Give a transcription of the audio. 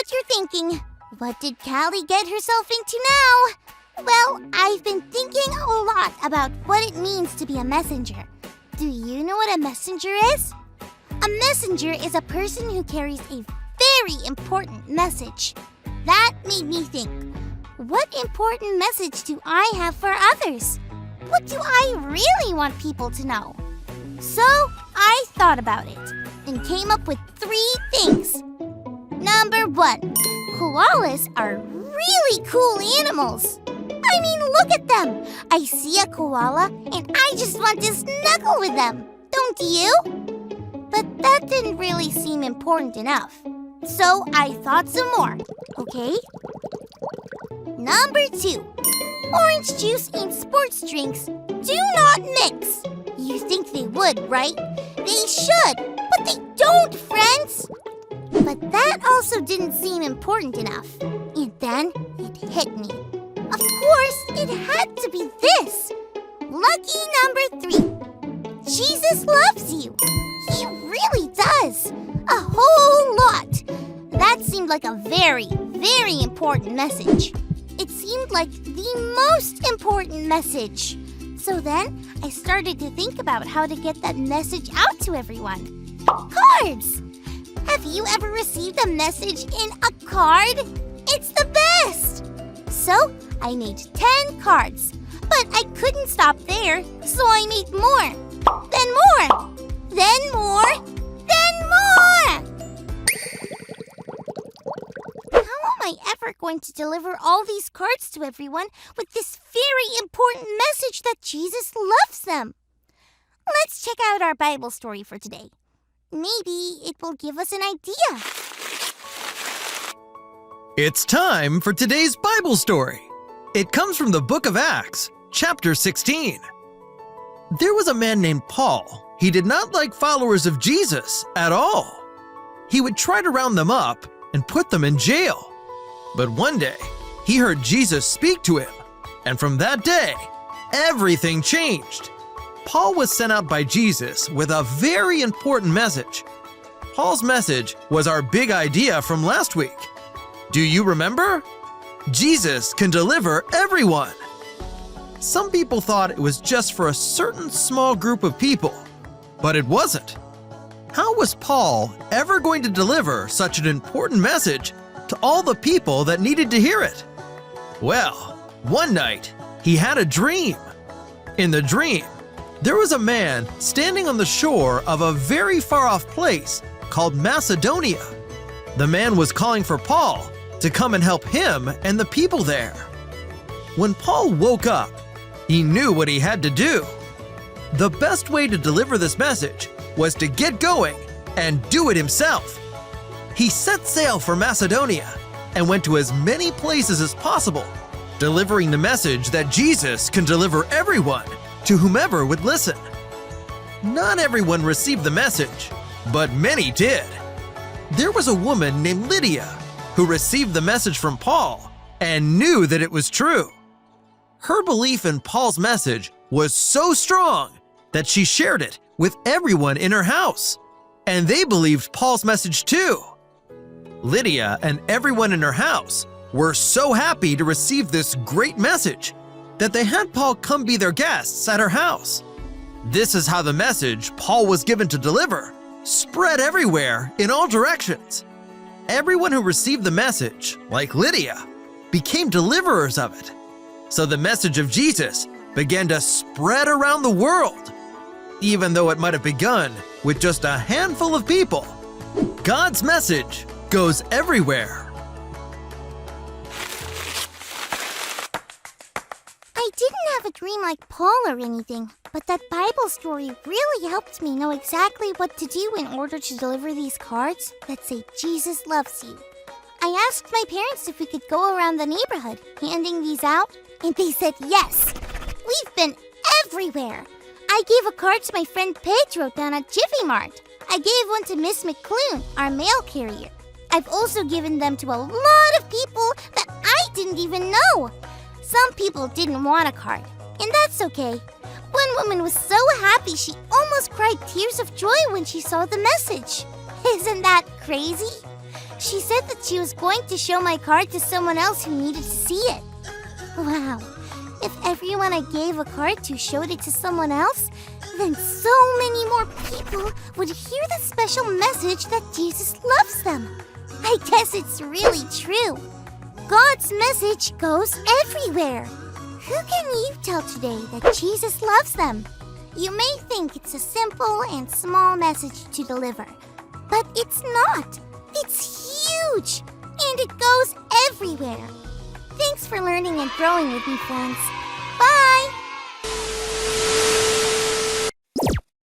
what you're thinking. What did Callie get herself into now? Well, I've been thinking a lot about what it means to be a messenger. Do you know what a messenger is? A messenger is a person who carries a very important message. That made me think, what important message do I have for others? What do I really want people to know? So I thought about it and came up with 3 things. Number 1, koalas are really cool animals. I mean, look at them. I see a koala and I just want to snuggle with them. Don't you? But that didn't really seem important enough. So I thought some more, okay? Number 2, orange juice and sports drinks do not mix. You think they would, right? They should, but they don't, friends. But that also didn't seem important enough. And then it hit me. Of course, it had to be this. Lucky number 3. Jesus loves you. He really does. A whole lot. That seemed like a very, very important message. It seemed like the most important message. So then, I started to think about how to get that message out to everyone. Cards! Have you ever received a message in a card? It's the best! So, I made 10 cards. But I couldn't stop there, so I made more. Then more. Then more. Then more! How am I ever going to deliver all these cards to everyone with this very important message that Jesus loves them? Let's check out our Bible story for today. Maybe it will give us an idea. It's time for today's Bible story. It comes from the book of Acts, chapter 16. There was a man named Paul. He did not like followers of Jesus at all. He would try to round them up and put them in jail. But one day, he heard Jesus speak to him, and from that day, everything changed. Paul was sent out by Jesus with a very important message. Paul's message was our big idea from last week. Do you remember? Jesus can deliver everyone. Some people thought it was just for a certain small group of people, but it wasn't. How was Paul ever going to deliver such an important message to all the people that needed to hear it? Well, one night, he had a dream. In the dream, there was a man standing on the shore of a very far-off place called Macedonia. The man was calling for Paul to come and help him and the people there. When Paul woke up, he knew what he had to do. The best way to deliver this message was to get going and do it himself. He set sail for Macedonia and went to as many places as possible, delivering the message that Jesus can deliver everyone to whomever would listen. Not everyone received the message, but many did. There was a woman named Lydia who received the message from Paul and knew that it was true. Her belief in Paul's message was so strong that she shared it with everyone in her house, and they believed Paul's message too. Lydia and everyone in her house were so happy to receive this great message that they had Paul come be their guests at her house. This is how the message Paul was given to deliver spread everywhere in all directions. Everyone who received the message, like Lydia, became deliverers of it. So the message of Jesus began to spread around the world. Even though it might have begun with just a handful of people, God's message goes everywhere. I didn't have a dream like Paul or anything, but that Bible story really helped me know exactly what to do in order to deliver these cards that say Jesus loves you. I asked my parents if we could go around the neighborhood handing these out, and they said yes. We've been everywhere. I gave a card to my friend Pedro down at Jiffy Mart. I gave one to Miss McClune, our mail carrier. I've also given them to a lot of people that I didn't even know. Some people didn't want a card, and that's okay. One woman was so happy she almost cried tears of joy when she saw the message. Isn't that crazy? She said that she was going to show my card to someone else who needed to see it. Wow. If everyone I gave a card to showed it to someone else, then so many more people would hear the special message that Jesus loves them. I guess it's really true. God's message goes everywhere. Who can you tell today that Jesus loves them? You may think it's a simple and small message to deliver, but it's not. It's huge, and it goes everywhere. Thanks for learning and growing with me, friends.